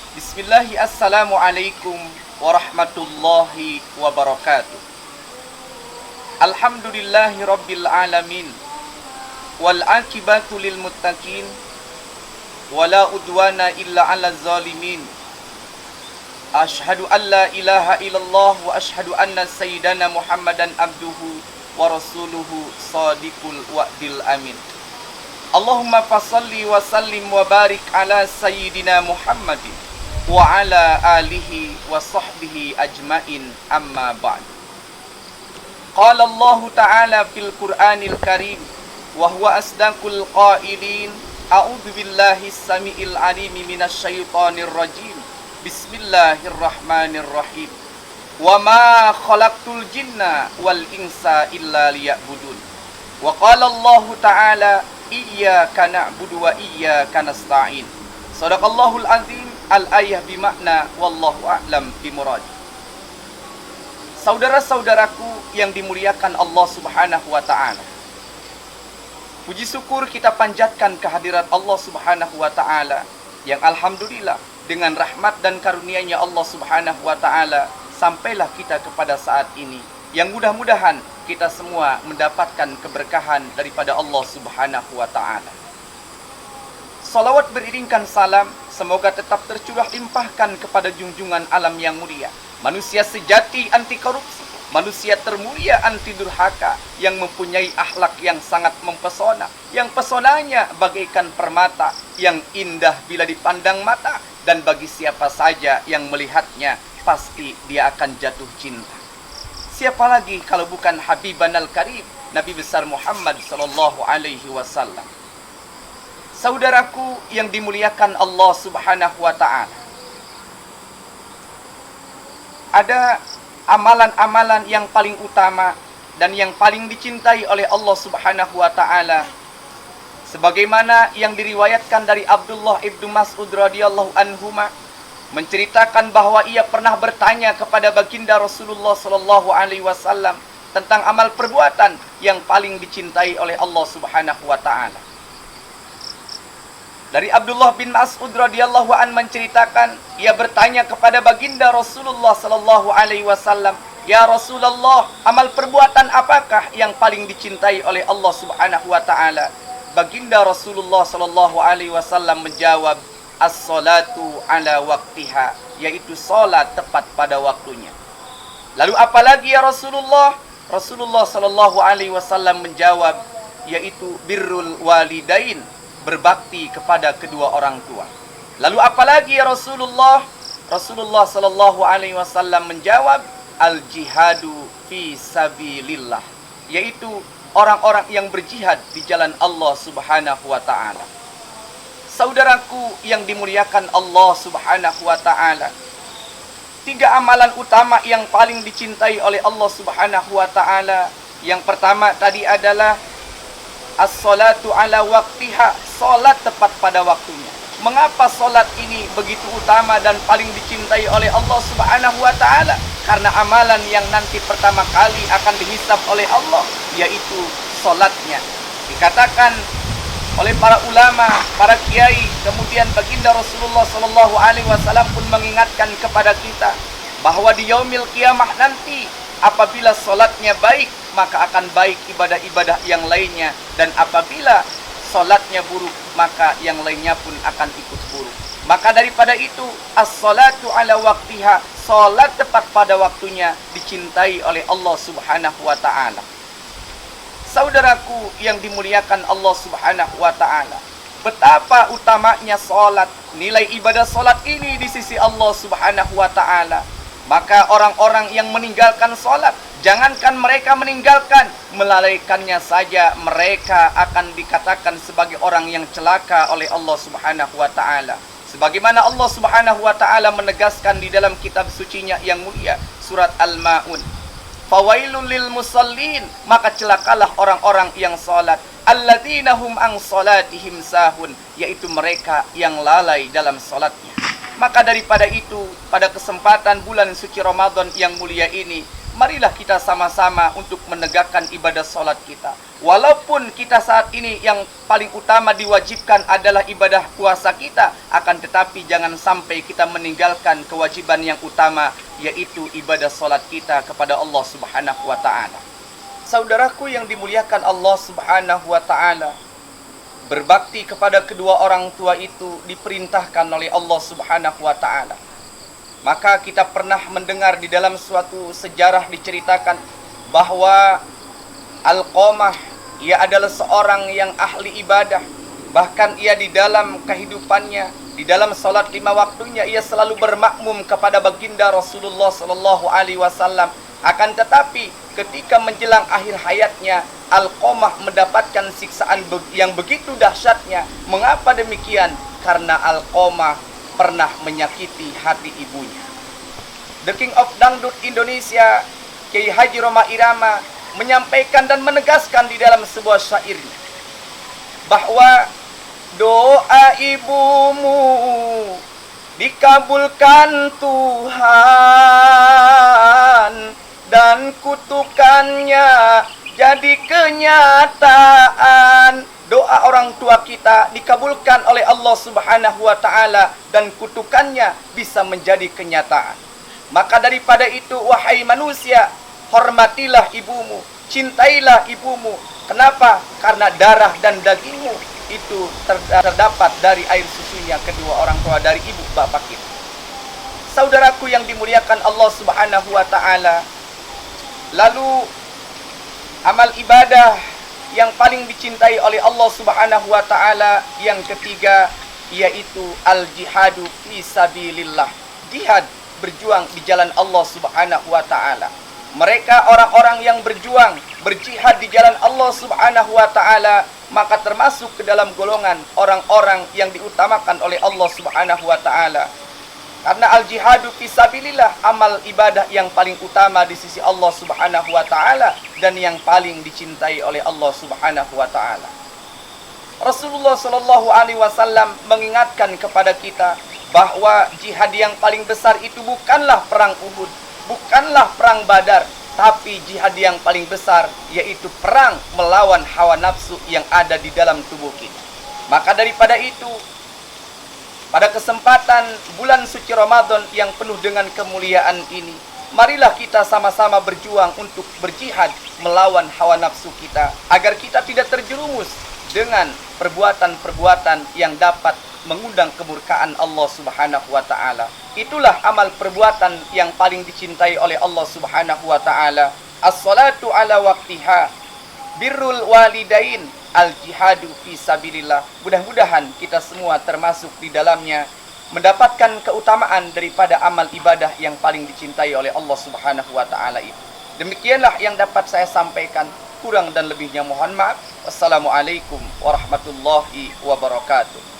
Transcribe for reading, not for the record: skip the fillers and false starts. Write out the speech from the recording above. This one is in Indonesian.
Bismillahi assalamualaikum warahmatullahi wabarakatuh. Alhamdulillahi rabbil alamin. Wal akibatu lil muttaqin. Wala udwana illa ala zalimin. Ashhadu an la ilaha illallah wa ashhadu anna sayyidana Muhammadan abduhu wa rasuluhu sadiqul wa'dil amin. Allahumma fasalli wa sallim wa barik ala sayyidina Muhammadin wa ala alihi wa sahbihi ajmain, amma ba'du. Qala Allah Ta'ala fil Qur'anil Karim wa huwa asdaqul qailin. A'udzu billahi samiil alim minasy syaithanir rajim. Bismillahirrahmanirrahim. Wa ma khalaqtul jinna wal insa illa liya'budun. Wa qala Allah Ta'ala iyyaka na'budu wa iyyaka nasta'in. Shadaqallahul azim. Al-ayah bimakna wallahu a'lam bimurad. Saudara-saudaraku yang dimuliakan Allah Subhanahu wa ta'ala, puji syukur kita panjatkan kehadirat Allah Subhanahu wa ta'ala yang alhamdulillah dengan rahmat dan karunia-Nya Allah Subhanahu wa ta'ala sampailah kita kepada saat ini, yang mudah-mudahan kita semua mendapatkan keberkahan daripada Allah Subhanahu wa ta'ala. Salawat beriringkan salam semoga tetap tercurah limpahkan kepada junjungan alam yang mulia, manusia sejati anti korupsi, manusia termulia anti durhaka, yang mempunyai akhlak yang sangat mempesona, yang pesonanya bagaikan permata, yang indah bila dipandang mata, dan bagi siapa saja yang melihatnya pasti dia akan jatuh cinta. Siapa lagi kalau bukan Habibanal Karim, Nabi besar Muhammad sallallahu alaihi wasallam. Saudaraku yang dimuliakan Allah Subhanahu wa ta'ala, ada amalan-amalan yang paling utama dan yang paling dicintai oleh Allah Subhanahu wa ta'ala, sebagaimana yang diriwayatkan dari Abdullah ibnu Mas'ud radhiyallahu anhuma, menceritakan bahwa ia pernah bertanya kepada baginda Rasulullah sallallahu alaihi wasallam tentang amal perbuatan yang paling dicintai oleh Allah Subhanahu wa ta'ala. Dari Abdullah bin Mas'ud radhiyallahu an menceritakan, ia bertanya kepada baginda Rasulullah sallallahu alaihi wasallam, "Ya Rasulullah, amal perbuatan apakah yang paling dicintai oleh Allah Subhanahu wa taala?" Baginda Rasulullah sallallahu alaihi wasallam menjawab, "As-salatu ala waqtiha," yaitu salat tepat pada waktunya. Lalu apalagi ya Rasulullah? Rasulullah sallallahu alaihi wasallam menjawab, yaitu birrul walidain, berbakti kepada kedua orang tua. Lalu apalagi ya Rasulullah? Rasulullah sallallahu alaihi wasallam menjawab, al-jihadu fi sabilillah, yaitu orang-orang yang berjihad di jalan Allah Subhanahu wa taala. Saudaraku yang dimuliakan Allah Subhanahu wa taala, tiga amalan utama yang paling dicintai oleh Allah Subhanahu wa taala. Yang pertama tadi adalah as-salatu ala waqtiha, salat tepat pada waktunya. Mengapa salat ini begitu utama dan paling dicintai oleh Allah Subhanahu wa taala? Karena amalan yang nanti pertama kali akan dihisab oleh Allah, yaitu salatnya. Dikatakan oleh para ulama, para kiai, kemudian baginda Rasulullah sallallahu alaihi wasallam pun mengingatkan kepada kita bahwa di yaumil qiyamah nanti apabila salatnya baik, maka akan baik ibadah-ibadah yang lainnya, dan apabila salatnya buruk, maka yang lainnya pun akan ikut buruk. Maka daripada itu, as-salatu ala waqtiha, salat tepat pada waktunya, dicintai oleh Allah Subhanahu wa ta'ala. Saudaraku yang dimuliakan Allah Subhanahu wa ta'ala, betapa utamanya salat, nilai ibadah salat ini di sisi Allah Subhanahu wa ta'ala. Maka orang-orang yang meninggalkan salat, jangankan mereka meninggalkan, melalaikannya saja, mereka akan dikatakan sebagai orang yang celaka oleh Allah Subhanahu wa ta'ala. Sebagaimana Allah Subhanahu wa ta'ala menegaskan di dalam kitab sucinya yang mulia, surat Al-Ma'un, fawailul lil musallin, maka celakalah orang-orang yang salat, alladzina hum an salatihim sahun, yaitu mereka yang lalai dalam salatnya. Maka daripada itu, pada kesempatan bulan suci Ramadan yang mulia ini, marilah kita sama-sama untuk menegakkan ibadah sholat kita. Walaupun kita saat ini yang paling utama diwajibkan adalah ibadah puasa kita, akan tetapi jangan sampai kita meninggalkan kewajiban yang utama, yaitu ibadah sholat kita kepada Allah Subhanahu wa ta'ala. Saudaraku yang dimuliakan Allah Subhanahu wa ta'ala, berbakti kepada kedua orang tua itu diperintahkan oleh Allah Subhanahu wa ta'ala. Maka kita pernah mendengar di dalam suatu sejarah diceritakan bahwa Alqamah, ia adalah seorang yang ahli ibadah. Bahkan ia di dalam kehidupannya, di dalam salat 5 waktunya, ia selalu bermakmum kepada baginda Rasulullah sallallahu alaihi wasallam. Akan tetapi ketika menjelang akhir hayatnya, Alqamah mendapatkan siksaan yang begitu dahsyatnya. Mengapa demikian? Karena Alqamah pernah menyakiti hati ibunya. The King of Dangdut Indonesia, Kiai Haji Roma Irama, menyampaikan dan menegaskan di dalam sebuah syairnya bahwa doa ibumu dikabulkan Tuhan dan kutukannya jadi kenyataan. Doa orang tua kita dikabulkan oleh Allah Subhanahu wa ta'ala dan kutukannya bisa menjadi kenyataan. Maka daripada itu, wahai manusia, hormatilah ibumu, cintailah ibumu. Kenapa? Karena darah dan dagingmu itu terdapat dari air susunya kedua orang tua, dari ibu bapak kita. Saudaraku yang dimuliakan Allah Subhanahu wa ta'ala, lalu amal ibadah yang paling dicintai oleh Allah Subhanahu wa ta'ala yang ketiga, yaitu al-jihadu fi sabilillah. Jihad, berjuang di jalan Allah Subhanahu wa ta'ala. Mereka orang-orang yang berjuang, berjihad di jalan Allah Subhanahu wa ta'ala, maka termasuk ke dalam golongan orang-orang yang diutamakan oleh Allah Subhanahu wa ta'ala. Karena al-jihadu fisabilillah, amal ibadah yang paling utama di sisi Allah Subhanahu wa ta'ala dan yang paling dicintai oleh Allah Subhanahu wa ta'ala. Rasulullah sallallahu alaihi wasallam mengingatkan kepada kita bahwa jihad yang paling besar itu bukanlah perang Uhud, bukanlah perang Badar, tapi jihad yang paling besar yaitu perang melawan hawa nafsu yang ada di dalam tubuh kita. Maka daripada itu, pada kesempatan bulan suci Ramadan yang penuh dengan kemuliaan ini, marilah kita sama-sama berjuang untuk berjihad melawan hawa nafsu kita, agar kita tidak terjerumus dengan perbuatan-perbuatan yang dapat mengundang kemurkaan Allah Subhanahu wa ta'ala. Itulah amal perbuatan yang paling dicintai oleh Allah Subhanahu wa ta'ala. As-salatu ala waqtiha, birrul walidain, al-jihadu fi sabilillah. Mudah-mudahan kita semua termasuk di dalamnya, mendapatkan keutamaan daripada amal ibadah yang paling dicintai oleh Allah Subhanahu wa ta'ala itu. Demikianlah yang dapat saya sampaikan. Kurang dan lebihnya mohon maaf. Wassalamualaikum warahmatullahi wabarakatuh.